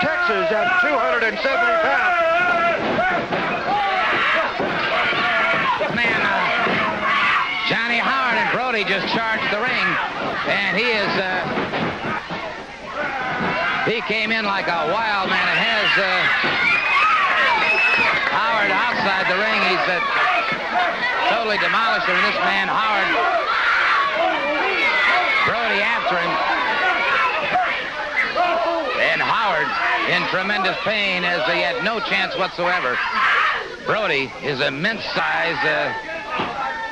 Texas at 270 pounds. Man, Johnny Howard and Brody just charged the ring, and he came in like a wild man and has Howard outside the ring. He's totally demolished him. This man, Howard, Brody after him. And Howard in tremendous pain as he had no chance whatsoever. Brody is immense size,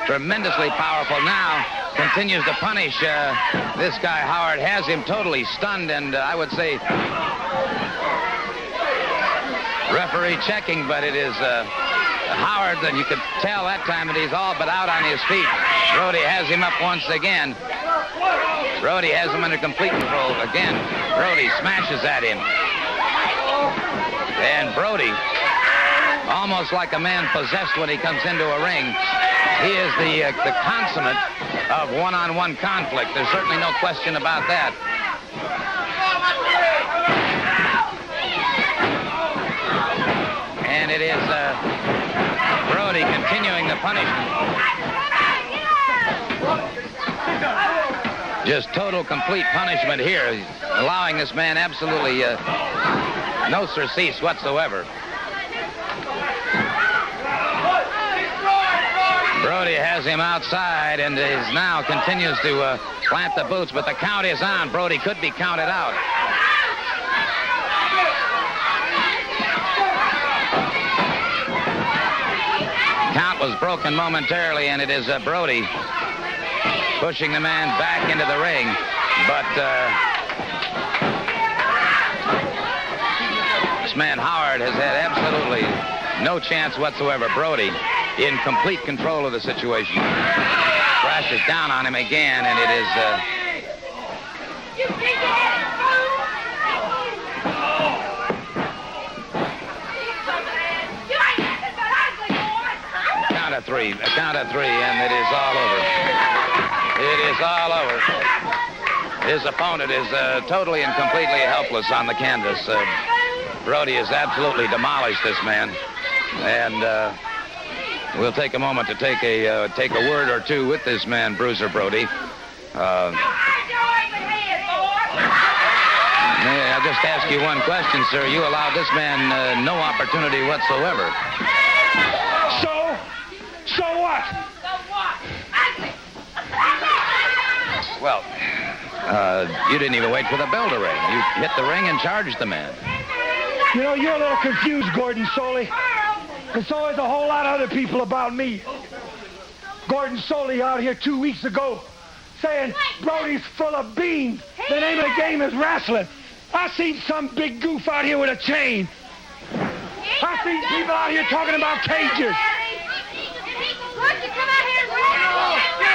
tremendously powerful now, continues to punish this guy. Howard has him totally stunned, and I would say referee checking, but it is Howard, and you could tell that time that he's all but out on his feet. Brody has him up once again. Brody has him under complete control again. Brody smashes at him. And Brody, almost like a man possessed when he comes into a ring, he is the consummate of one-on-one conflict. There's certainly no question about that. And it is Brody continuing the punishment. Just total, complete punishment here, allowing this man absolutely no surcease whatsoever. Brody has him outside and is now continues to plant the boots, but the count is on. Brody could be counted out. Count was broken momentarily, and it is Brody pushing the man back into the ring, but this man Howard has had absolutely no chance whatsoever. Brody in complete control of the situation. Crashes down on him again, and it is a count of three, and it is all over. It is all over. His opponent is totally and completely helpless on the canvas. Brody has absolutely demolished this man, and we'll take a moment to take a word or two with this man, Bruiser Brody. May I just ask you one question, sir? You allowed this man no opportunity whatsoever. So what? Well, you didn't even wait for the bell to ring. You hit the ring and charged the man. You know, you're a little confused, Gordon Soley. And so is a whole lot of other people about me. Gordon Soley out here 2 weeks ago saying Brody's full of beans. The name of the game is wrestling. I seen some big goof out here with a chain. I seen people out here talking about cages.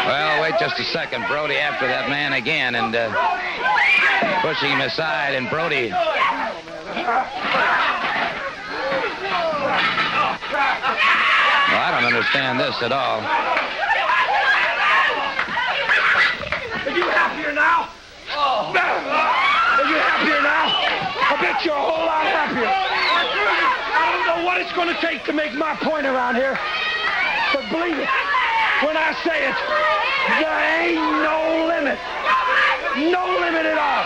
Well, wait just a second. Brody after that man again and pushing him aside, and Brody... Well, I don't understand this at all. Are you happier now? Oh. Are you happier now? I bet you're a whole lot happier. I don't know what it's going to take to make my point around here, but believe it, when I say it, there ain't no limit. No limit at all.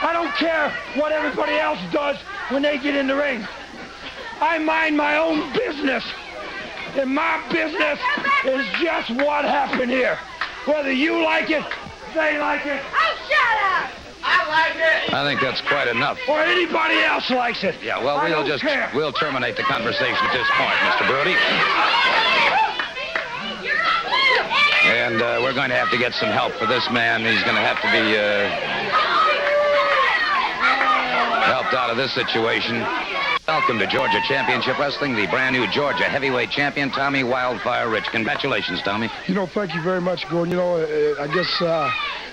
I don't care what everybody else does when they get in the ring. I mind my own business. And my business is just what happened here. Whether you like it, they like it. Oh, shut up! I like it. I think that's quite enough. Or anybody else likes it. Yeah, well, we'll terminate the conversation at this point, Mr. Brody. And we're going to have to get some help for this man. He's going to have to be helped out of this situation. Welcome to Georgia Championship Wrestling, the brand new Georgia heavyweight champion, Tommy Wildfire Rich. Congratulations, Tommy. Thank you very much, Gordon. I guess,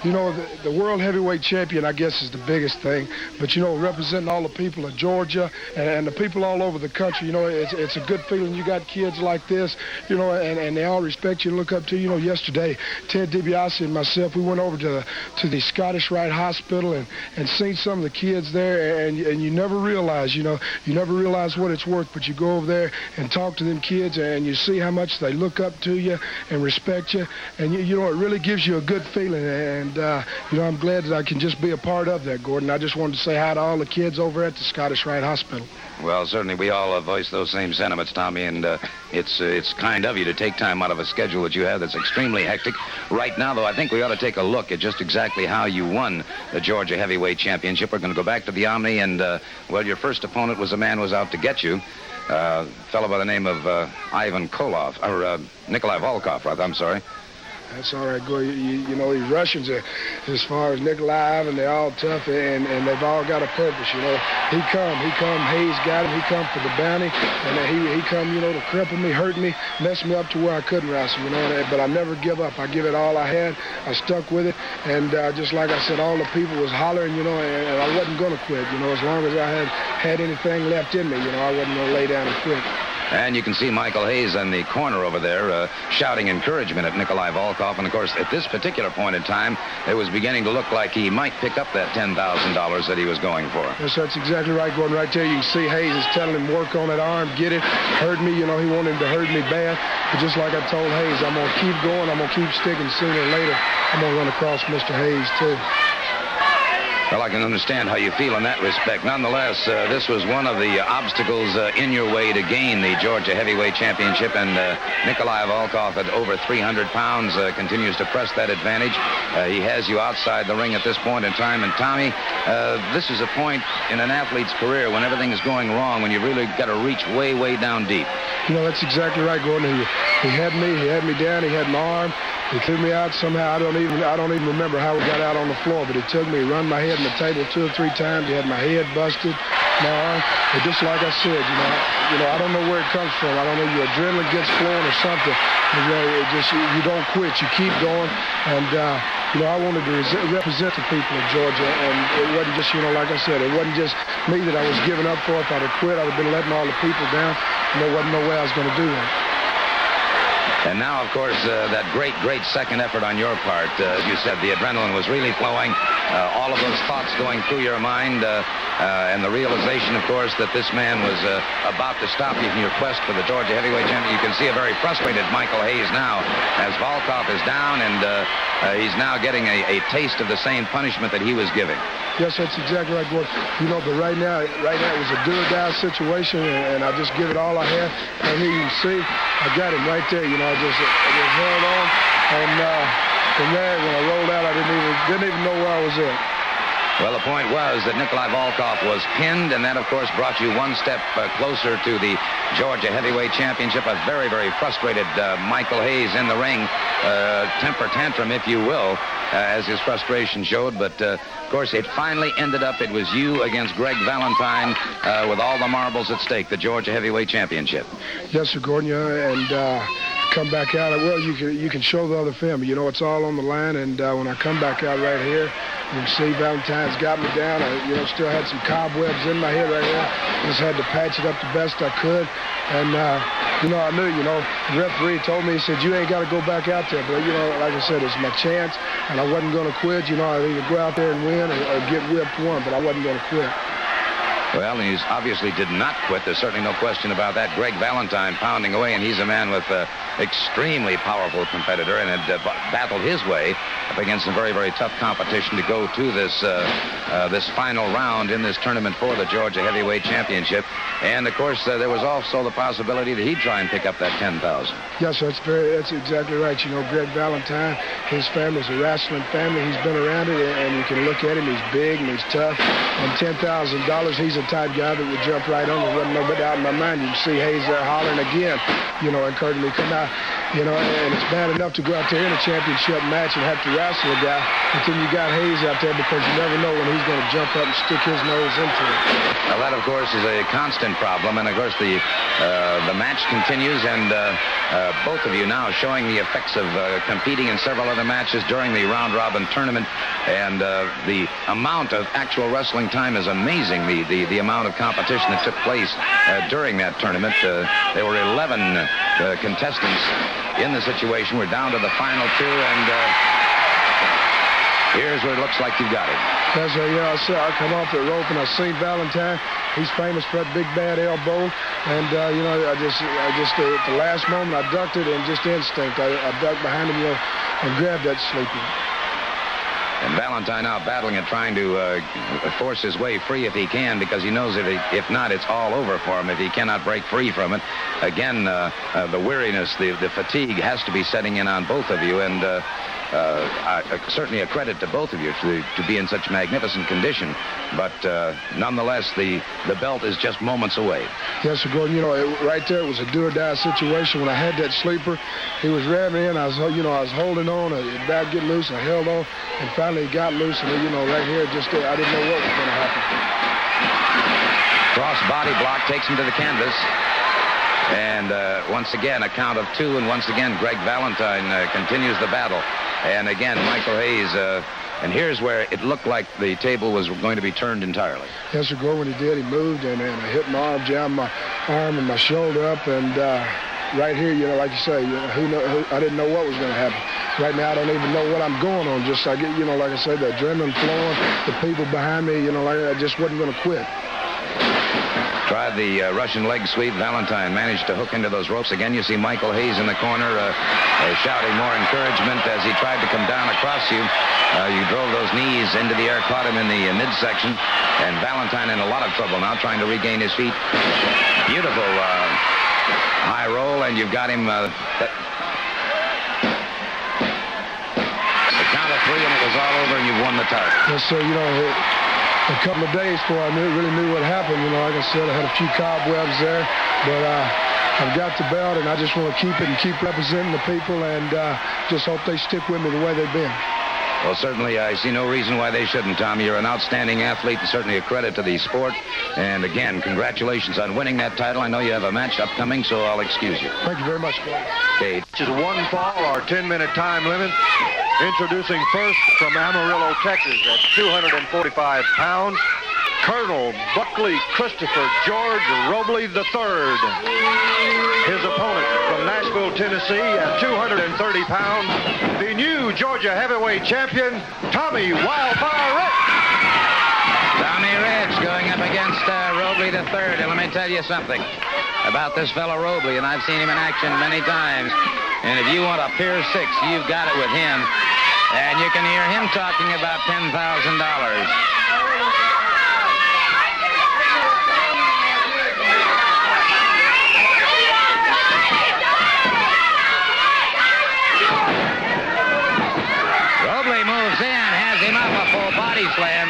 the world heavyweight champion, I guess, is the biggest thing. But, representing all the people of Georgia and the people all over the country, it's a good feeling. You got kids like this, and they all respect you and look up to you. Yesterday, Ted DiBiase and myself, we went over to the Scottish Rite Hospital and seen some of the kids there, and you never realize, you never realize what it's worth, but you go over there and talk to them kids, and you see how much they look up to you and respect you, and it really gives you a good feeling, and I'm glad that I can just be a part of that, Gordon. I just wanted to say hi to all the kids over at the Scottish Rite Hospital. Well, certainly we all voice those same sentiments, Tommy, and it's kind of you to take time out of a schedule that you have that's extremely hectic. Right now, though, I think we ought to take a look at just exactly how you won the Georgia Heavyweight Championship. We're going to go back to the Omni, and, your first opponent was a man who was out to get you, a fellow by the name of Ivan Koloff, or Nikolai Volkov, rather, I'm sorry. That's all right, Go. These Russians, as far as Nikolai, and they're all tough, and they've all got a purpose, He come, Hayes got him, he come for the bounty, and he come, to cripple me, hurt me, mess me up to where I couldn't wrestle, but I never give up. I give it all I had. I stuck with it, and just like I said, all the people was hollering, and I wasn't going to quit, as long as I had anything left in me, I wasn't going to lay down and quit. And you can see Michael Hayes in the corner over there shouting encouragement at Nikolai Volkov. And, of course, at this particular point in time, it was beginning to look like he might pick up that $10,000 that he was going for. Yes, that's exactly right, Gordon. Right there, you can see Hayes is telling him, work on that arm, get it, hurt me. He wanted him to hurt me bad. But just like I told Hayes, I'm going to keep going. I'm going to keep sticking. Sooner or later, I'm going to run across Mr. Hayes, too. Well, I can understand how you feel in that respect. Nonetheless, this was one of the obstacles in your way to gain the Georgia Heavyweight Championship, and Nikolai Volkov at over 300 pounds continues to press that advantage. He has you outside the ring at this point in time. And, Tommy, this is a point in an athlete's career when everything is going wrong, when you really got to reach way, way down deep. That's exactly right, Gordon. He had me down. He had my arm. He threw me out somehow. I don't even remember how we got out on the floor, but he took me, run my head in the table 2 or 3 times. He had my head busted, my arm. But just like I said, I don't know where it comes from. I don't know, your adrenaline gets flowing or something. You don't quit. You keep going. And, I wanted to represent the people of Georgia. And it wasn't just, like I said, it wasn't just me that I was giving up for. If I'd have quit, I'd have been letting all the people down. There wasn't no way I was going to do that. And now, of course, that great second effort on your part. As you said, the adrenaline was really flowing. All of those thoughts going through your mind, and the realization, of course, that this man was about to stop you from your quest for the Georgia Heavyweight Champion. You can see a very frustrated Michael Hayes now as Volkov is down, and he's now getting a taste of the same punishment that he was giving. Yes, that's exactly right, Gordon. But right now it was a do-or-die situation, and I just give it all I had. And here you can see, I got him right there. I just held on, and from there, when I rolled out, I didn't even know where I was at. Well, the point was that Nikolai Volkov was pinned, and that, of course, brought you one step closer to the Georgia Heavyweight Championship. A very, very frustrated Michael Hayes in the ring, temper tantrum, if you will, as his frustration showed. But, of course, it finally ended up, it was you against Greg Valentine with all the marbles at stake, the Georgia Heavyweight Championship. Yes, sir, Gordon, and come back out. Well, you can show the other film. It's all on the line, and when I come back out right here, you can see Valentine's got me down. I, still had some cobwebs in my head right here. Just had to patch it up the best I could. And, I knew, the referee told me, he said, you ain't got to go back out there. But, like I said, it's my chance, and I wasn't going to quit. I'd either go out there and win or get whipped one, but I wasn't going to quit. Well, he obviously did not quit. There's certainly no question about that. Greg Valentine pounding away, and he's a man with extremely powerful competitor, and had battled his way up against some very, very tough competition to go to this final round in this tournament for the Georgia Heavyweight Championship. And, of course, there was also the possibility that he'd try and pick up that $10,000. Yes, that's exactly right. Greg Valentine, his family's a wrestling family. He's been around it, and you can look at him. He's big and he's tough. And $10,000, he's a type guy that would jump right on. There wasn't no doubt in my mind. You can see Hayes there hollering again, encouraging me, come out. you know, and it's bad enough to go out there in a championship match and have to wrestle a guy, but then you got Hayes out there because you never know when he's going to jump up and stick his nose into it. Well, that, of course, is a constant problem, and, of course, the match continues, and both of you now showing the effects of competing in several other matches during the round-robin tournament, and the amount of actual wrestling time is amazing, the amount of competition that took place during that tournament. There were 11 contestants in the situation. We're down to the final two, and here's where it looks like you've got it. That's I come off the rope and I seen Valentine. He's famous for that big bad elbow, and you know, I just at the last moment I ducked it, and just instinct I ducked behind him, you know, and grabbed that sleeper. And Valentine now battling it, trying to force his way free if he can, because he knows that if not, it's all over for him if he cannot break free from it. Again, the weariness, the fatigue has to be setting in on both of you, and certainly a credit to both of you to be in such magnificent condition. But nonetheless, the belt is just moments away. Yes, sir, Gordon. You know, right there, it was a do-or-die situation. When I had that sleeper, he was ramming in. I was holding on. About to get loose. I held on, and finally he got loose. And you know, right here, just I didn't know what was going to happen. Cross body block takes him to the canvas. And once again, a count of two, and once again, Greg Valentine continues the battle. And again, Michael Hayes, and here's where it looked like the table was going to be turned entirely. Yes, sir, Gordon, when he did, he moved, and I hit my arm, jammed my arm and my shoulder up, and right here, you know, like you say, you know, I didn't know what was going to happen. Right now, I don't even know what I'm going on. Just, I get, you know, like I said, the adrenaline flowing, the people behind me, you know, like I just wasn't going to quit. Tried the Russian leg sweep. Valentine managed to hook into those ropes. Again, you see Michael Hayes in the corner shouting more encouragement as he tried to come down across you. You drove those knees into the air, caught him in the midsection, and Valentine in a lot of trouble now, trying to regain his feet. Beautiful high roll, and you've got him. The count of three, and it was all over, and you've won the title. Yes, sir. You know, a couple of days before I really knew what happened, you know, like I said, I had a few cobwebs there, but I've got the belt, and I just want to keep it and keep representing the people, and just hope they stick with me the way they've been. Well, certainly, I see no reason why they shouldn't, Tommy. You're an outstanding athlete, and certainly a credit to the sport. And again, congratulations on winning that title. I know you have a match upcoming, so I'll excuse you. Thank you very much, Gordon. Okay. Just one fall, our 10-minute time limit. Introducing first from Amarillo, Texas, at 245 pounds, Colonel Buckley Christopher George Robley III. His opponent from Nashville, Tennessee, at 230 pounds, the new Georgia heavyweight champion, Tommy Wildfire Rich. Tommy Rich going up against Robley III. And let me tell you something about this fellow Robley, and I've seen him in action many times. And if you want a Pier 6, you've got it with him. And you can hear him talking about $10,000. Robley moves in, has him up, a full body slam.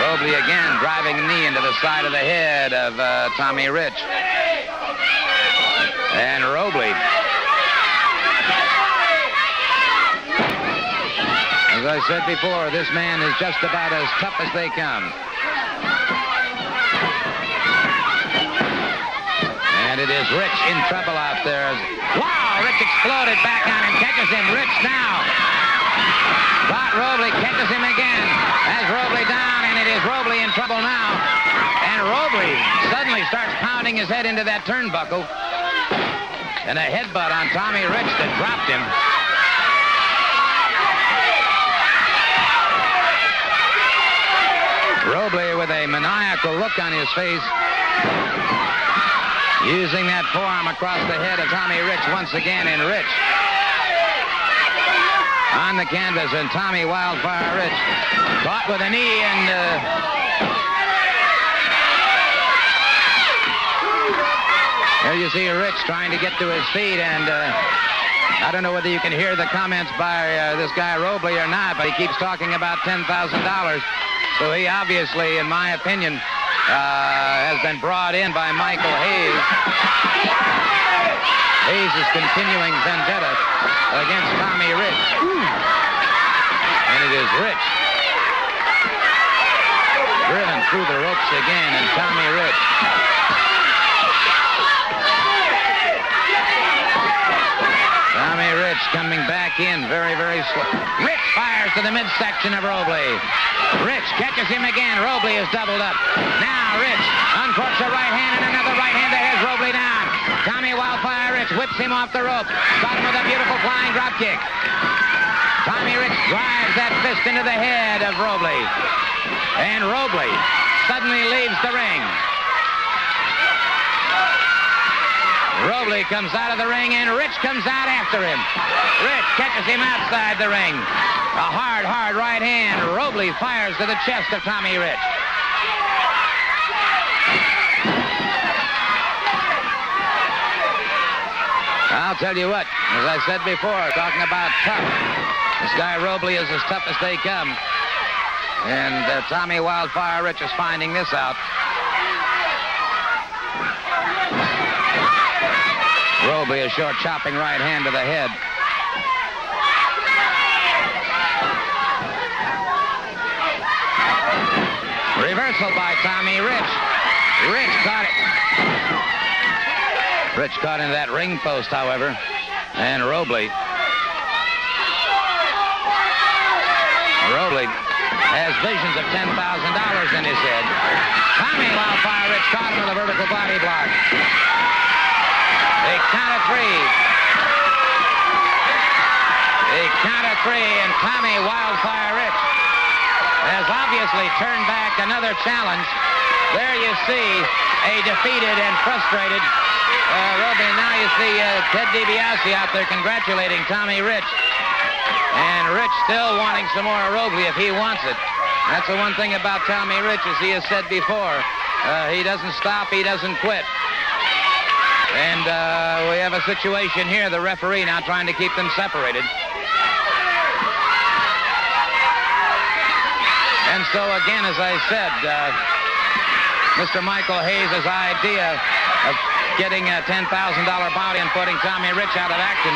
Robley again driving a knee into the side of the head of Tommy Rich. And Robley, as I said before, this man is just about as tough as they come. And it is Rich in trouble out there. Wow, Rich exploded back on him, catches him. Rich now. But Robley catches him again. Has Robley down, and it is Robley in trouble now. And Robley suddenly starts pounding his head into that turnbuckle. And a headbutt on Tommy Rich that dropped him. Robley with a maniacal look on his face, using that forearm across the head of Tommy Rich once again, and Rich on the canvas, and Tommy Wildfire Rich caught with a knee, and there you see Rich trying to get to his feet, and I don't know whether you can hear the comments by this guy Robley or not, but he keeps talking about $10,000. So he obviously, in my opinion, has been brought in by Michael Hayes. Hayes is continuing vendetta against Tommy Rich. And it is Rich driven through the ropes again, and Tommy Rich. Tommy Rich coming back in very, very slow. Rich fires to the midsection of Robley. Rich catches him again. Robley is doubled up. Now Rich uncorks a right hand and another right hand that has Robley down. Tommy Wildfire Rich whips him off the rope. Got him with a beautiful flying drop kick. Tommy Rich drives that fist into the head of Robley. And Robley suddenly leaves the ring. Robley comes out of the ring, and Rich comes out after him. Rich catches him outside the ring. A hard, hard right hand. Robley fires to the chest of Tommy Rich. I'll tell you what, as I said before, talking about tough, this guy Robley is as tough as they come. And Tommy Wildfire Rich is finding this out. Robley a short chopping right hand to the head. Reversal by Tommy Rich. Rich caught it. Rich caught into that ring post, however. And Robley has visions of $10,000 in his head. Tommy Wildfire Rich caught him with a vertical body block. They count of three. They count of three, and Tommy Wildfire Rich has obviously turned back another challenge. There you see a defeated and frustrated Robley. Now you see Ted DiBiase out there congratulating Tommy Rich. And Rich still wanting some more of Robley if he wants it. That's the one thing about Tommy Rich, as he has said before. He doesn't stop, he doesn't quit. And we have a situation here, the referee now trying to keep them separated. And so again, as I said, Mr. Michael Hayes' idea of getting a $10,000 bounty and putting Tommy Rich out of action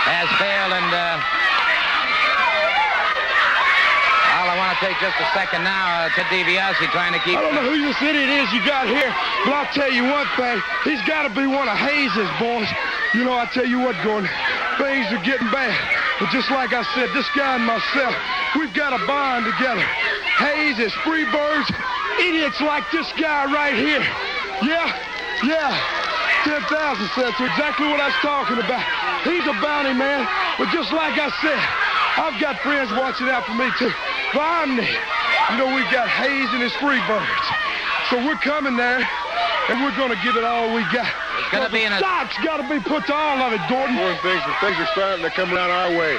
has failed, and I want to take just a second now to DiBiase trying to keep... I don't know whose idiot it is you got here, but I'll tell you one thing. He's got to be one of Hayes' boys. You know, I tell you what, Gordon, things are getting bad. But just like I said, this guy and myself, we've got to bond together. Hayes is free birds, idiots like this guy right here. Yeah, 10,000 cents, exactly what I was talking about. He's a bounty man, but just like I said, I've got friends watching out for me too. Omni. You know, we've got Hayes and his free birds. So we're coming there, and we're going to give it all we got. It's going to be in a... Stock's got to be put to all of it, Gordon. Things are starting to come around our way.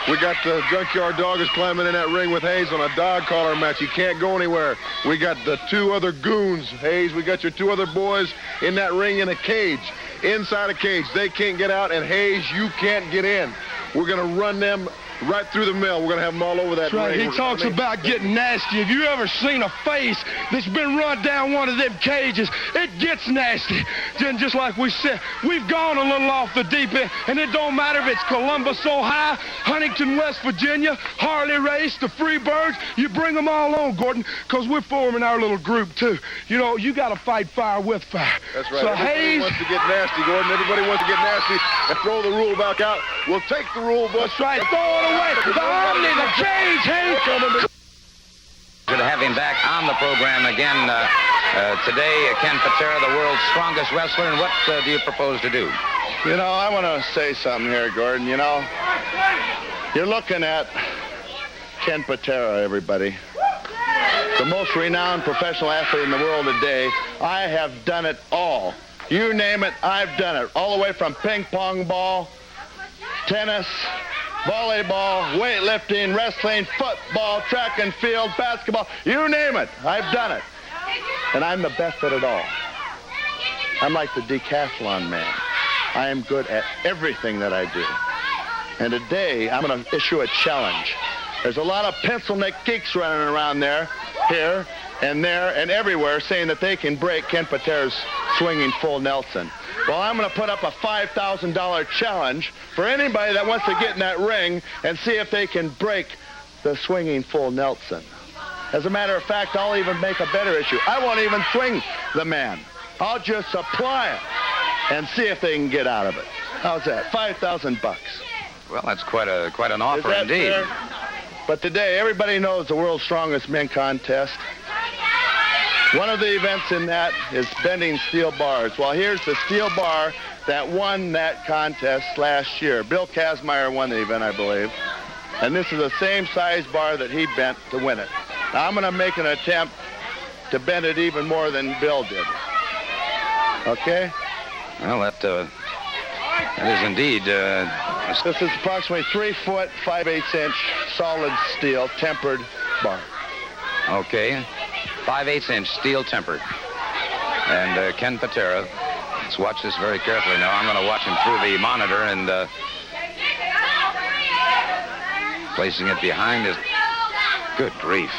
We got the Junkyard Doggers climbing in that ring with Hayes on a dog collar match. You can't go anywhere. We got the two other goons, Hayes. We got your two other boys in that ring in a cage. Inside a cage. They can't get out, and Hayes, you can't get in. We're going to run them right through the mill. We're going to have them all over that right. ring. He talks about getting nasty. Have you ever seen a face that's been run down one of them cages? It gets nasty. Then just like we said, we've gone a little off the deep end, and it don't matter if it's Columbus, Ohio, Huntington, West Virginia, Harley Race, the Freebirds. You bring them all on, Gordon, because we're forming our little group, too. You know, you got to fight fire with fire. That's right. So Everybody Hayes wants to get nasty, Gordon. Everybody wants to get nasty and throw the rule back out. We'll take the rule, but... That's right. Throw it away. The Omni, the cage, Hayes. Good to have him back on the program again today. Ken Patera, the world's strongest wrestler. And what do you propose to do? You know, I want to say something here, Gordon. You know, you're looking at Ken Patera, everybody. The most renowned professional athlete in the world today. I have done it all. You name it, I've done it. All the way from ping pong ball, tennis, volleyball, weightlifting, wrestling, football, track and field, basketball, you name it, I've done it. And I'm the best at it all. I'm like the decathlon man. I am good at everything that I do. And today, I'm going to issue a challenge. There's a lot of pencil neck geeks running around there, here and there and everywhere saying that they can break Ken Patera's swinging full Nelson. Well, I'm going to put up a $5,000 challenge for anybody that wants to get in that ring and see if they can break the swinging full Nelson. As a matter of fact, I'll even make a better issue. I won't even swing the man. I'll just apply it and see if they can get out of it. How's that? $5,000 bucks. Well, that's quite an offer Is that indeed. fair? But today, everybody knows the World's Strongest Men contest. One of the events in that is bending steel bars. Well, here's the steel bar that won that contest last year. Bill Kazmaier won the event, I believe. And this is the same size bar that he bent to win it. Now, I'm going to make an attempt to bend it even more than Bill did. Okay? Well, that is indeed... This is approximately 3 foot, 5/8 inch solid steel tempered bar. Okay. 5/8 inch steel tempered. And Ken Patera, let's watch this very carefully now. I'm going to watch him through the monitor and placing it behind his... Good grief.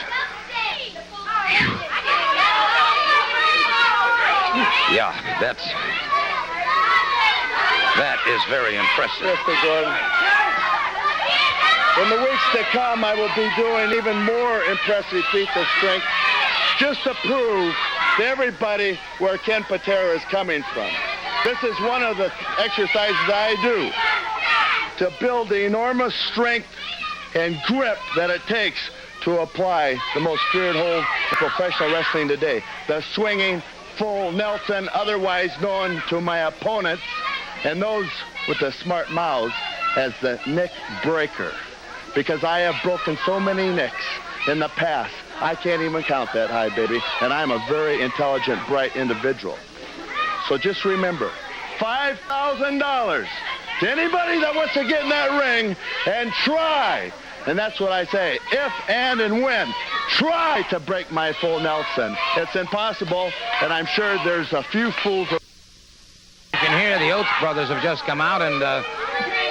Yeah, that is very impressive. Yes, Mr. Gordon. In the weeks to come, I will be doing even more impressive feats of strength just to prove to everybody where Ken Patera is coming from. This is one of the exercises I do to build the enormous strength and grip that it takes to apply the most feared hold of professional wrestling today, the swinging full Nelson, otherwise known to my opponents and those with the smart mouths as the neck breaker. Because I have broken so many necks in the past, I can't even count that high, baby. And I'm a very intelligent, bright individual. So just remember, $5,000 to anybody that wants to get in that ring and try. And that's what I say, if and when, try to break my full Nelson. It's impossible, and I'm sure there's a few fools. You can hear the Oates brothers have just come out, and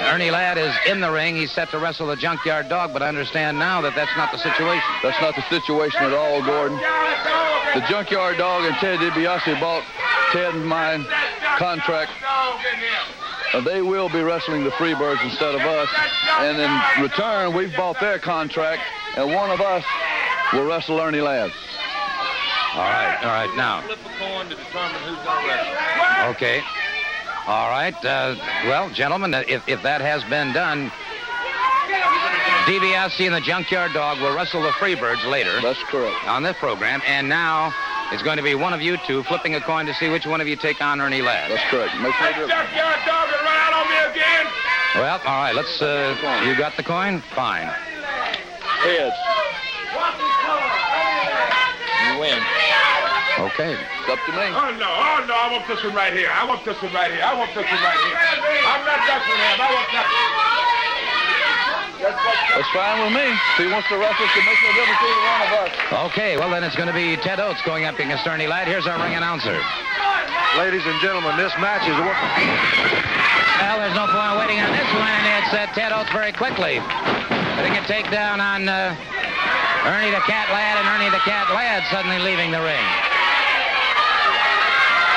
Ernie Ladd is in the ring. He's set to wrestle the Junkyard Dog, but I understand now that that's not the situation. That's not the situation at all, Gordon. The Junkyard Dog and Ted DiBiase bought Ted and my contract. They will be wrestling the Freebirds instead of us. And in return, we've bought their contract, and one of us will wrestle Ernie Ladd. All right, now. Flip a coin to determine who's going to wrestle. Okay. All right. Well, gentlemen, if that has been done, DiBiase and the Junkyard Dog will wrestle the Freebirds later. That's correct. On this program. And now it's going to be one of you two flipping a coin to see which one of you take on Ernie Ladd. That's correct. Make no difference. Junkyard Dog will run out on me again. Well, all right. Let's. You got the coin? Fine. Heads. You win. Okay. It's up to me. Oh, no, I want this one right here. I want this one right here. I'm not wrestling him. I want nothing. That's fine with me. If he wants to wrestle, it makes no difference to either one of us. Okay, well, then it's going to be Ted Oates going up against Ernie Ladd. Here's our ring announcer. Ladies and gentlemen, this match is... Well, there's no point waiting on this one, and it's Ted Oates very quickly. Putting a takedown on Ernie the Cat Ladd, and Ernie the Cat Ladd suddenly leaving the ring.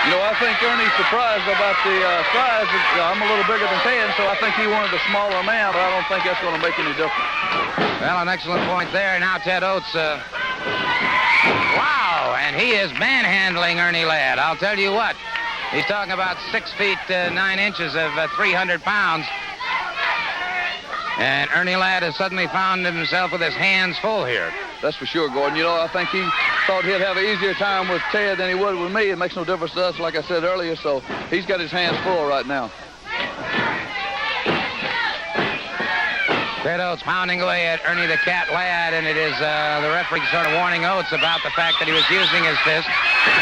You know, I think Ernie's surprised about the size. I'm a little bigger than Ted, so I think he wanted a smaller man, but I don't think that's going to make any difference. Well, an excellent point there. Now Ted Oates, wow, and he is manhandling Ernie Ladd. I'll tell you what, he's talking about 6 feet 9 inches of 300 pounds. And Ernie Ladd has suddenly found himself with his hands full here. That's for sure, Gordon. You know, I think he thought he'd have an easier time with Ted than he would with me. It makes no difference to us, like I said earlier, so he's got his hands full right now. Ted Oates pounding away at Ernie the Cat Ladd, and it is the referee sort of warning Oates about the fact that he was using his fist.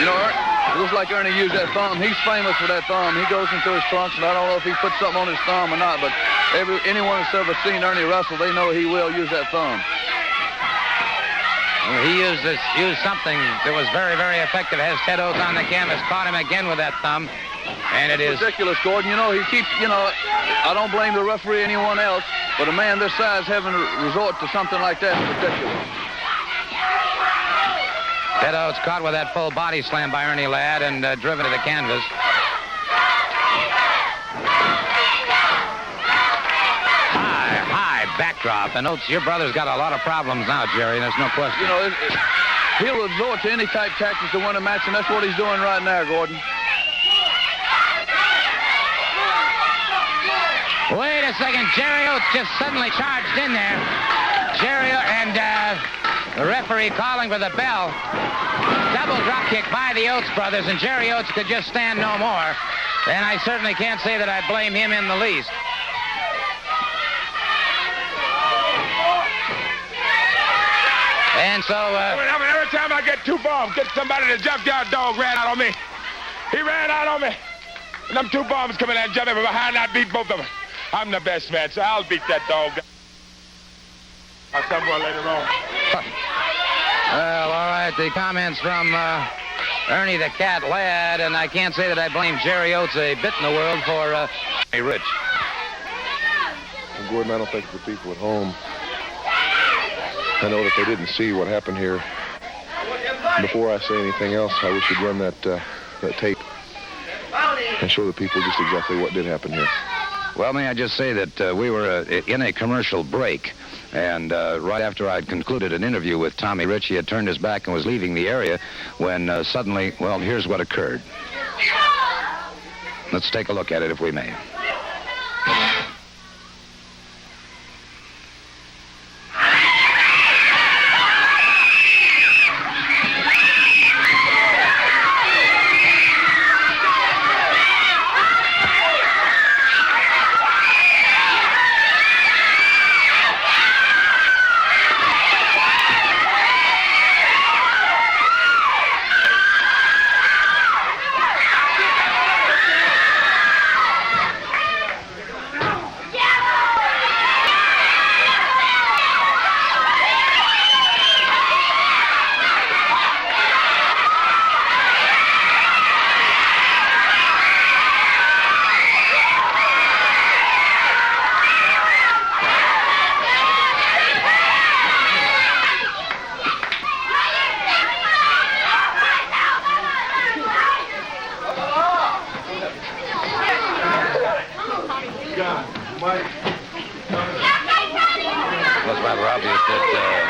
You know, it looks like Ernie used that thumb. He's famous for that thumb. He goes into his trunks, and I don't know if he put something on his thumb or not, but anyone that's ever seen Ernie wrestle, they know he will use that thumb. Well, he used something that was very, very effective. Has Ted Oates on the canvas, caught him again with that thumb, and it is ridiculous, Gordon. You know, he keeps, I don't blame the referee or anyone else, but a man this size having to resort to something like that is ridiculous. Ted Oates caught with that full body slam by Ernie Ladd and driven to the canvas. High backdrop. And Oates, your brother's got a lot of problems now, Jerry. There's no question. You know, he'll resort to any type tactics to win a match, and that's what he's doing right now, Gordon. Wait a second. Jerry Oates just suddenly charged in there. Jerry and the referee calling for the bell. Double drop kick by the Oates brothers, and Jerry Oates could just stand no more. And I certainly can't say that I blame him in the least. And so... every time I get 2 bombs, get somebody, the junkyard dog ran out on me. He ran out on me. And them 2 bombs coming out and jumping from behind, I beat both of them. I'm the best man, so I'll beat that dog. Or someone later on. Well, all right, the comments from Ernie the Cat Ladd, and I can't say that I blame Jerry Oates a bit in the world for Rich. Well, Gordon, I don't think the people at home, I know that they didn't see what happened here. Before I say anything else, I wish you'd run that tape and show the people just exactly what did happen here. Well, may I just say that we were in a commercial break, and right after I'd concluded an interview with Tommy Rich, he had turned his back and was leaving the area when suddenly, well, here's what occurred. Let's take a look at it, if we may.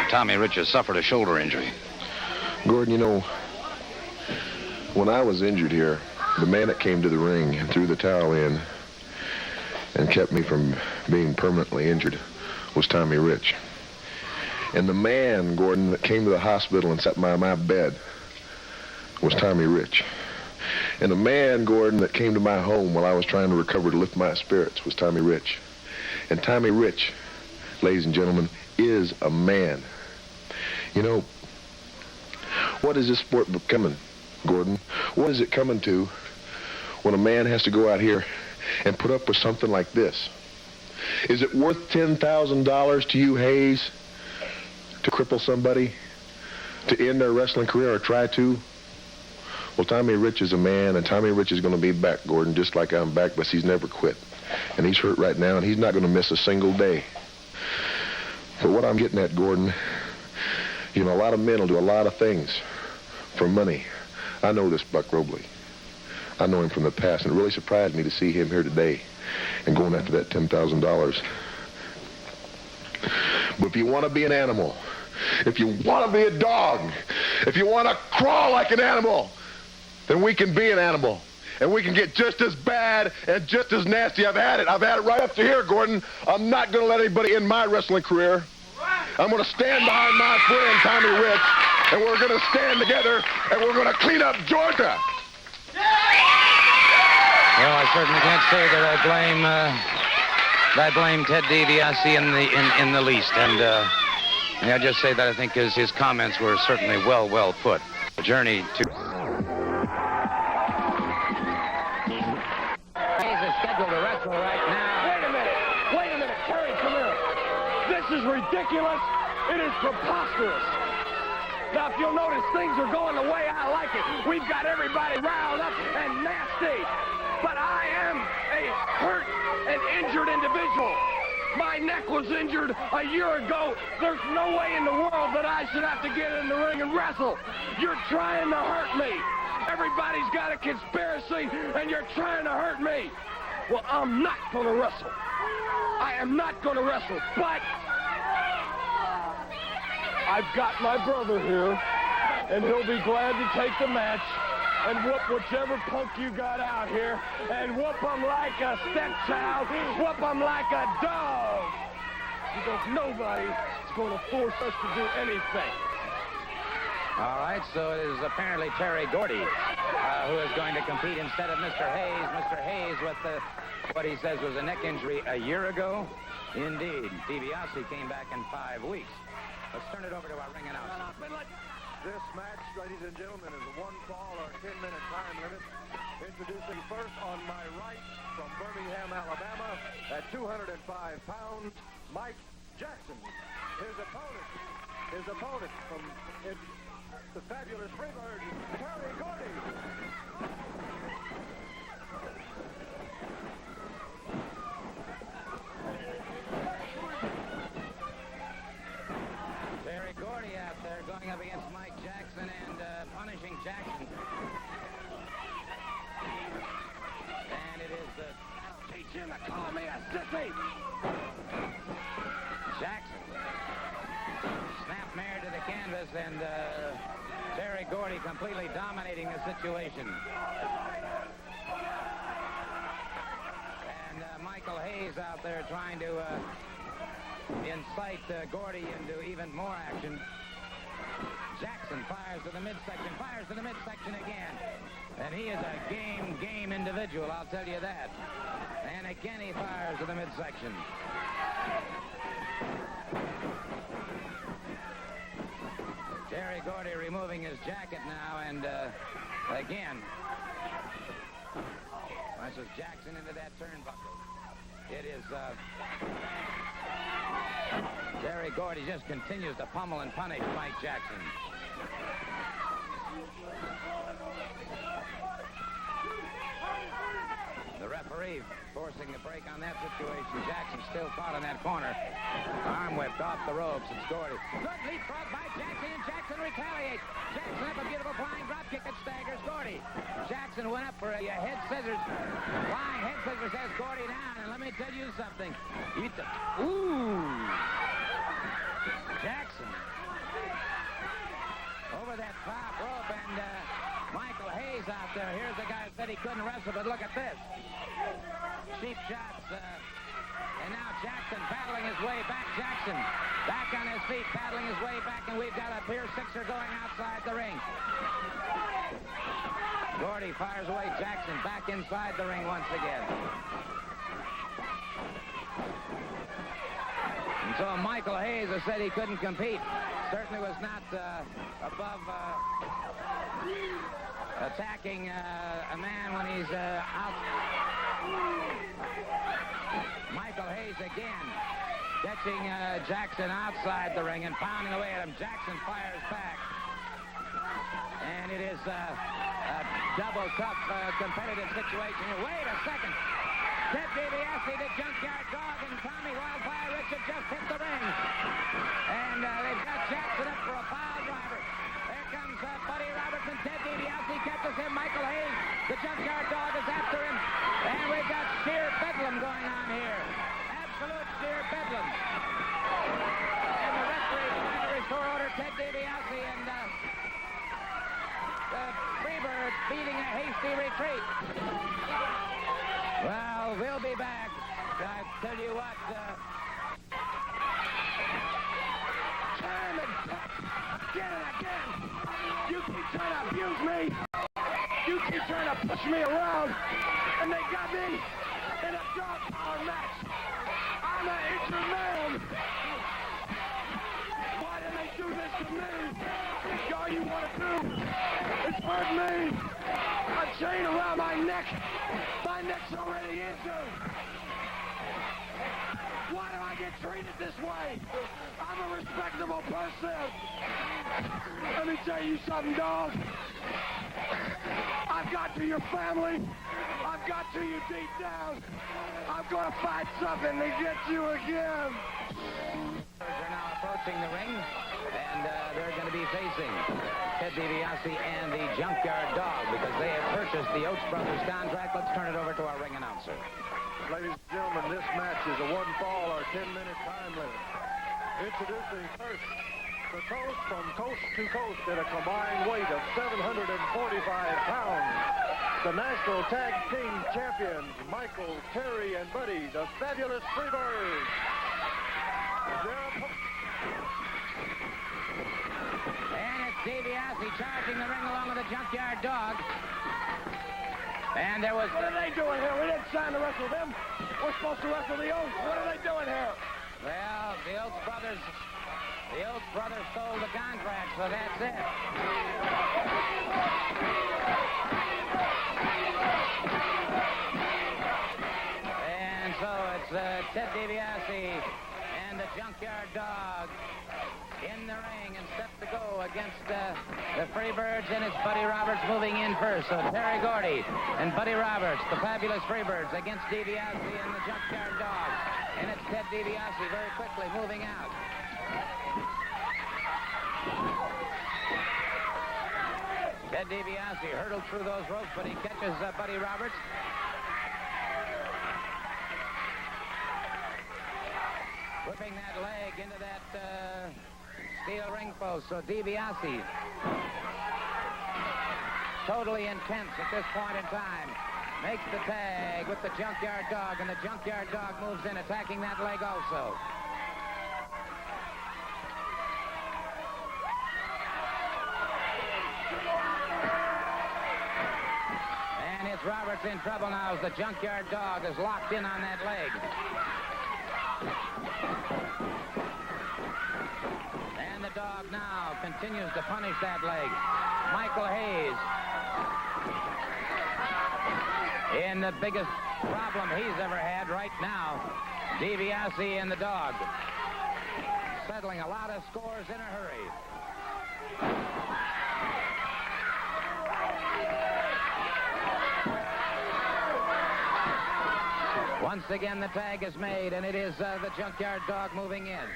Tommy Rich has suffered a shoulder injury. Gordon, you know, when I was injured here, the man that came to the ring and threw the towel in and kept me from being permanently injured was Tommy Rich. And the man, Gordon, that came to the hospital and sat by my bed was Tommy Rich. And the man, Gordon, that came to my home while I was trying to recover to lift my spirits was Tommy Rich. And Tommy Rich, ladies and gentlemen, is a man. You know, what is this sport becoming, Gordon? What is it coming to when a man has to go out here and put up with something like this? Is it worth $10,000 to you, Hayes, to cripple somebody, to end their wrestling career or try to? Well, Tommy Rich is a man, and Tommy Rich is going to be back, Gordon, just like I'm back, but he's never quit. And he's hurt right now, and he's not going to miss a single day. But what I'm getting at, Gordon, you know, a lot of men will do a lot of things for money. I know this Buck Robley. I know him from the past, and it really surprised me to see him here today and going after that $10,000. But if you want to be an animal, if you want to be a dog, if you want to crawl like an animal, then we can be an animal. And we can get just as bad and just as nasty. I've had it. I've had it right up to here, Gordon. I'm not going to let anybody end my wrestling career. I'm going to stand behind my friend, Tommy Rich, and we're going to stand together, and we're going to clean up Georgia. Well, I certainly can't say that I blame Ted DiBiase in the least. And may I just say that I think his comments were certainly well put. The journey to... This is ridiculous. It is preposterous. Now, if you'll notice, things are going the way I like it. We've got everybody riled up and nasty. But I am a hurt and injured individual. My neck was injured a year ago. There's no way in the world that I should have to get in the ring and wrestle. You're trying to hurt me. Everybody's got a conspiracy, and you're trying to hurt me. Well, I'm not going to wrestle. I am not going to wrestle, but I've got my brother here, and he'll be glad to take the match and whoop whichever punk you got out here, and whoop him like a stepchild, whoop him like a dog. Because nobody's going to force us to do anything. All right, so it is apparently Terry Gordy who is going to compete instead of Mr. Hayes. Mr. Hayes with what he says was a neck injury a year ago. Indeed, DiBiase came back in 5 weeks. Let's turn it over to our ring announcer. This match, ladies and gentlemen, is a one-fall or 10-minute time limit. Introducing first on my right from Birmingham, Alabama, at 205 pounds, Mike Jackson. His opponent from the fabulous Freebird, Terry Gordy. Terry Gordy out there going up against Mike Jackson and punishing Jackson. And it is Teach him to call me a sissy. Jackson. Snap-mare to the canvas, and Terry Gordy completely dominating the situation. And Michael Hayes out there trying to incite Gordy into even more action. Jackson fires to the midsection again. And he is a game individual, I'll tell you that. And again he fires to the midsection. Terry Gordy removing his jacket now, and again, pushes Jackson into that turnbuckle. It is Terry Gordy just continues to pummel and punish Mike Jackson. The referee forcing the break on that situation. Jackson still caught in that corner. Arm whipped off the ropes. It's Gordy. Good leapfrog by Jackson, and Jackson retaliates. Jackson up a beautiful flying drop kick that staggers Gordy. Jackson went up for a head scissors. Flying head scissors has Gordy down. And let me tell you something. Jackson over that top rope, and Michael Hayes out there. Here's the guy who said he couldn't wrestle, but look at this. Cheap shots. And now Jackson battling his way back. Jackson back on his feet, battling his way back, and we've got a Pier Sixer going outside the ring. Gordy fires away Jackson back inside the ring once again. And so Michael Hayes has said he couldn't compete. Certainly was not above attacking a man when he's out. Michael Hayes again catching Jackson outside the ring and pounding away at him. Jackson fires back. And it is a double tough competitive situation. Wait a second. Ted DiBiase, the Junkyard Dog, and Tommy Wildfire Rich have just hit the ring. And they've got Jackson up for a pile driver. There comes Buddy Robertson. Ted DiBiase catches him. Michael Hayes, the Junkyard Dog, is after him. And we've got sheer bedlam going on here. Absolute sheer bedlam. And the referee trying to restore order. Ted DiBiase and the Freebird beating a hasty retreat. Well, we'll be back. I tell you what, Turn it again and again. You keep trying to abuse me. You keep trying to push me around. And they got me in a dog power match. I'm an injured man. Why did they do this to me? All you want to do is hurt me. A chain around my neck. My neck's already injured. Why do I get treated this way? I'm a respectable person. Let me tell you something, dog. I've got to your family. I've got to you deep down. I'm going to fight something to get you again. They're now approaching the ring, and they're going to be facing Ted DiBiase and the Junkyard Dog because they have purchased the Oates Brothers contract. Let's turn it over to our ring announcer. Ladies and gentlemen, this match is a one-fall or 10-minute time limit. Introducing first, the toast from coast to coast at a combined weight of 745 pounds. The National Tag Team Champions, Michael, Terry, and Buddy, the Fabulous Freebirds. And it's DiBiase charging the ring along with the Junkyard Dog. And there was... What are they doing here? We didn't sign to wrestle them. We're supposed to wrestle the Oates. What are they doing here? Well, the Oates Brothers stole the contract, so that's it. And so it's Ted DiBiase and the Junkyard Dog in the ring and set to go against the Freebirds, and it's Buddy Roberts moving in first. So Terry Gordy and Buddy Roberts, the Fabulous Freebirds, against DiBiase and the Junkyard Dog. And it's Ted DiBiase very quickly moving out. Ted DiBiase hurtled through those ropes, but he catches Buddy Roberts. Whipping that leg into that steel ring post. So DiBiase, totally intense at this point in time, makes the tag with the Junkyard Dog, and the Junkyard Dog moves in, attacking that leg also. And it's Roberts in trouble now as the Junkyard Dog is locked in on that leg. And the Dog now continues to punish that leg. Michael Hayes, in the biggest problem he's ever had right now, DiBiase and the Dog, settling a lot of scores in a hurry. Once again, the tag is made, and it is the Junkyard Dog moving in.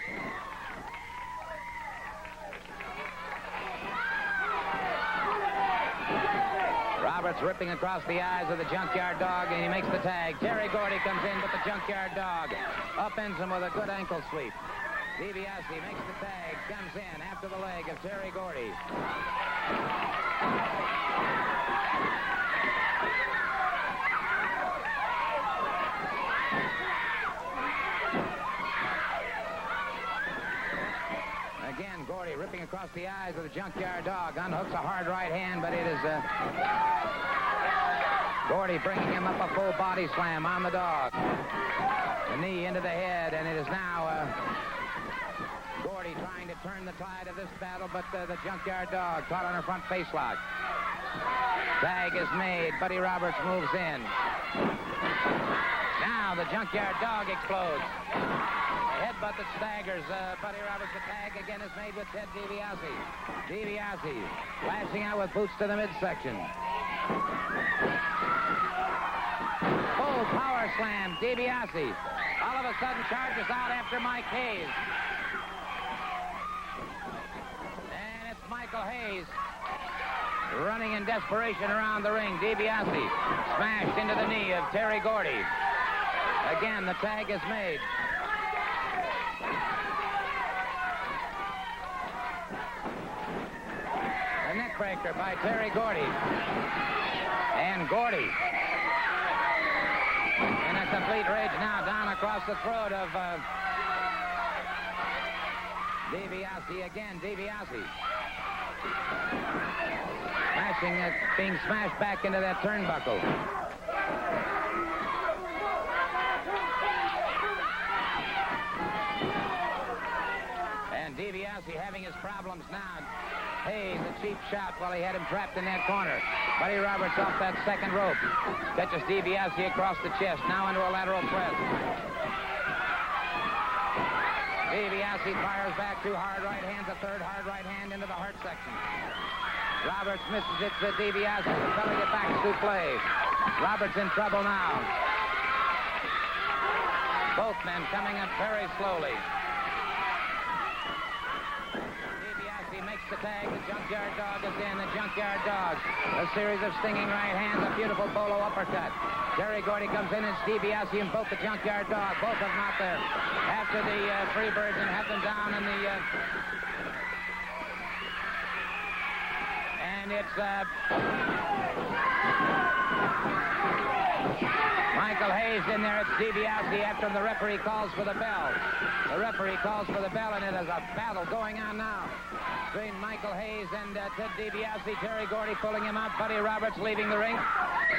Roberts ripping across the eyes of the Junkyard Dog, and he makes the tag. Terry Gordy comes in with the Junkyard Dog. Upends him with a good ankle sweep. DiBiase makes the tag, comes in after the leg of Terry Gordy. Again, Gordy ripping across the eyes of the Junkyard Dog. Unhooks a hard right hand, but it is Gordy bringing him up a full body slam on the Dog. The knee into the head, and it is now Gordy trying to turn the tide of this battle, but the Junkyard Dog caught on her front face lock. Tag is made. Buddy Roberts moves in. Now the Junkyard Dog explodes. Headbutt that staggers Buddy Roberts. The tag again is made with Ted DiBiase. DiBiase lashing out with boots to the midsection. Full power slam. DiBiase all of a sudden charges out after Mike Hayes. And it's Michael Hayes running in desperation around the ring. DiBiase smashed into the knee of Terry Gordy. Again, the tag is made. A neckbreaker by Terry Gordy. And Gordy in a complete rage now down across the throat of DiBiase again. DiBiase being smashed back into that turnbuckle. And DiBiase having his problems now. Hayes, a cheap shot while he had him trapped in that corner. Buddy Roberts off that second rope. Catches DiBiase across the chest. Now into a lateral press. DiBiase fires back 2 hard right hands, a third hard right hand into the heart section. Roberts misses it to DiBiase, propelling it back to play. Roberts in trouble now. Both men coming up very slowly. DiBiase makes the tag. The Junkyard Dog is in. The Junkyard Dog. A series of stinging right hands. A beautiful polo uppercut. Terry Gordy comes in. It's DiBiase and both the Junkyard Dog. Both of them out there after the Freebirds and have them down in the... and it's... Michael Hayes in there. It's DiBiase after him. The referee calls for the bell. The referee calls for the bell, and it is a battle going on now between Michael Hayes and Ted DiBiase. Terry Gordy pulling him out. Buddy Roberts leaving the ring.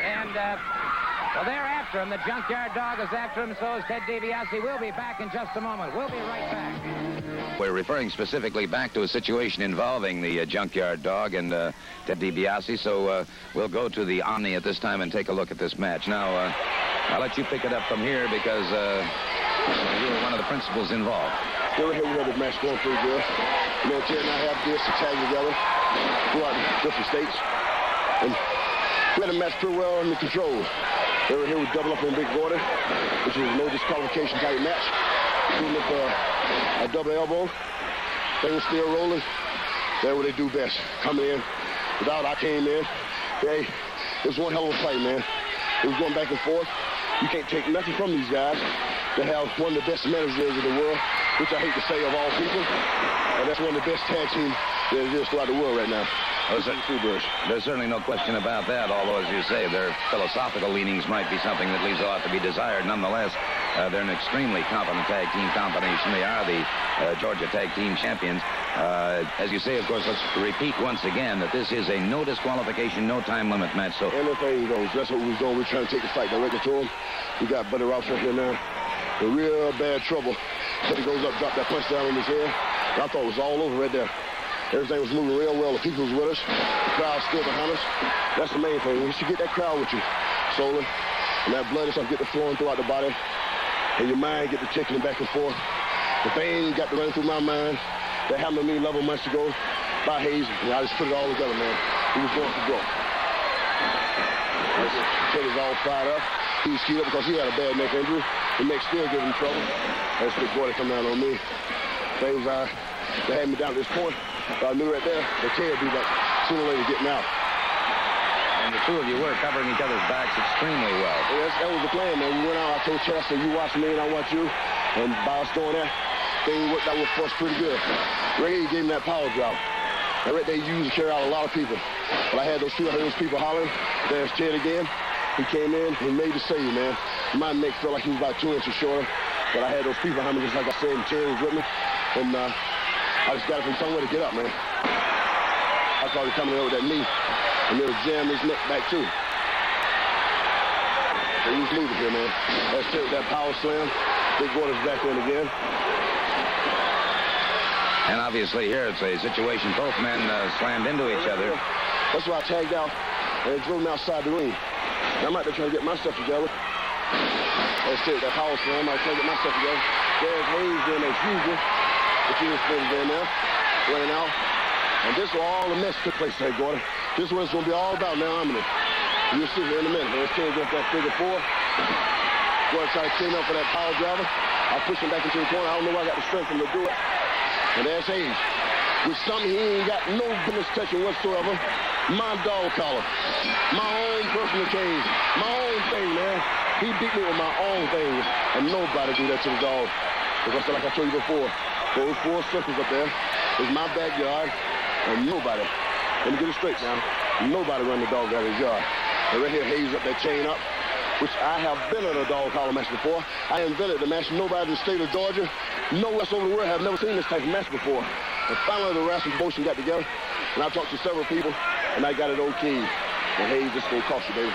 And, well, they're after him. The Junkyard Dog is after him. So is Ted DiBiase. We'll be back in just a moment. We'll be right back. We're referring specifically back to a situation involving the Junkyard Dog and Ted DiBiase. So we'll go to the Omni at this time and take a look at this match. Now, I'll let you pick it up from here because you were one of the principals involved. Here we have the match going pretty good. You know, Ted and I have this to tag together throughout different states. And we had the match pretty well under control. They were here with double up on Big Gordy, which was a no disqualification type match. Doing up a double elbow. They were still rolling. That's what they do best. Coming in. Without I came in. Hey, it was one hell of a fight, man. It was going back and forth. You can't take nothing from these guys. They have one of the best managers in the world, which I hate to say of all people. And that's one of the best tag teams that is throughout the world right now. There's certainly no question about that, although, as you say, their philosophical leanings might be something that leaves a lot to be desired. Nonetheless, they're an extremely competent tag team combination. They are the Georgia Tag Team Champions. As you say, of course, let's repeat once again that this is a no disqualification, no time limit match. So anything goes. That's what we was doing. We're trying to take the fight directly to him. We got Buddy Roberts up here now in real bad trouble. Buddy goes up, dropped that punch down on his head. And I thought it was all over right there. Everything was moving real well. The people was with us. The crowd's still behind us. That's the main thing. You should get that crowd with you, Solon. And that blood is something get the flowing throughout the body. And your mind get the ticking back and forth. The thing got to run through my mind that happened to me 11 months ago by Hayes. And I just put it all together, man. He was going for broke. Ted is all fired up. He was keyed up because he had a bad neck injury. The neck still giving him trouble. That's Big Boy come down on me. Things they had me down at this point. I knew right there that Ted would be back sooner or later getting out. And the two of you were covering each other's backs extremely well. Yeah, that was the plan, man. We went out, I told Chester, you watch me and I watch you. And by us doing that, thing worked out for us pretty good. Ray gave me that power drop. And right there, he used to carry out a lot of people. But I had those people hollering. There's Ted again. He came in, he made the save, man. My neck felt like he was about 2 inches shorter. But I had those people behind me, just like I said, and Ted was with me. And I just got it from somewhere to get up, man. I saw him coming in with that knee. And they were jamming his neck back, too. So he was moving here, man. That's Ted with that power slam. Big Gordy's back in again. And obviously here it's a situation both men slammed into each other. That's why I tagged out and drove me outside the ring. Now, I'm out there trying to get myself together. That's it, that power slam. I'm trying to get myself together. There's Hayes doing that fusion. The fusion spin's down there, running out. And this is all the mess took place there, Gordon. This is what it's going to be all about now, Omni. You'll see here in a minute. There's Ted going for that figure 4. Gordon trying to clean up for that power driver. I push him back into the corner. I don't know why I got the strength for him to do it. And there's Hayes. With something he ain't got no business touching whatsoever. My dog collar. My own personal cage. My own thing, man. He beat me with my own things. And nobody do that to the dog. Because like I told you before, those 4 circles up there is my backyard. And nobody, let me get it straight now, nobody run the dog out of his yard. And right here, Hayes up that chain up, which I have been in a dog collar match before. I invented the match. Nobody in the state of Georgia, nowhere else over the world have never seen this type of match before. And finally, the wrestling promotion got together, and I talked to several people, and I got it okay. And Hayes, this is going to cost you, baby.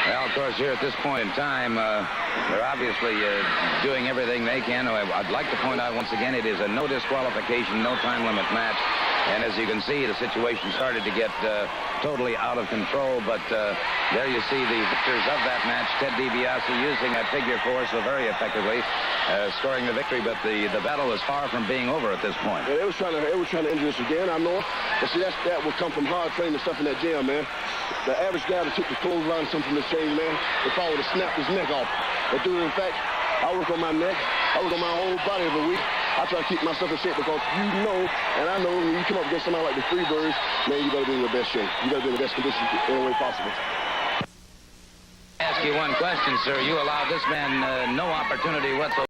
Well, of course, here at this point in time, they're obviously doing everything they can. I'd like to point out once again, it is a no disqualification, no time limit match. And as you can see, the situation started to get totally out of control. But there you see the victors of that match, Ted DiBiase using that figure four so very effectively, scoring the victory. But the battle was far from being over at this point. Yeah, they was trying to injure us again, I know. But see, that will come from hard training and stuff in that gym, man. The average guy that took the clothesline or something from the chain, man, if I would have snapped his neck off. But dude, in fact, I work on my neck. I work on my whole body every week. I try to keep myself in shape because you know, and I know when you come up against somebody like the Freebirds, man, you got to be in your best shape. You got to be in the best condition in any way possible. Ask you one question, sir. You allowed this man no opportunity whatsoever.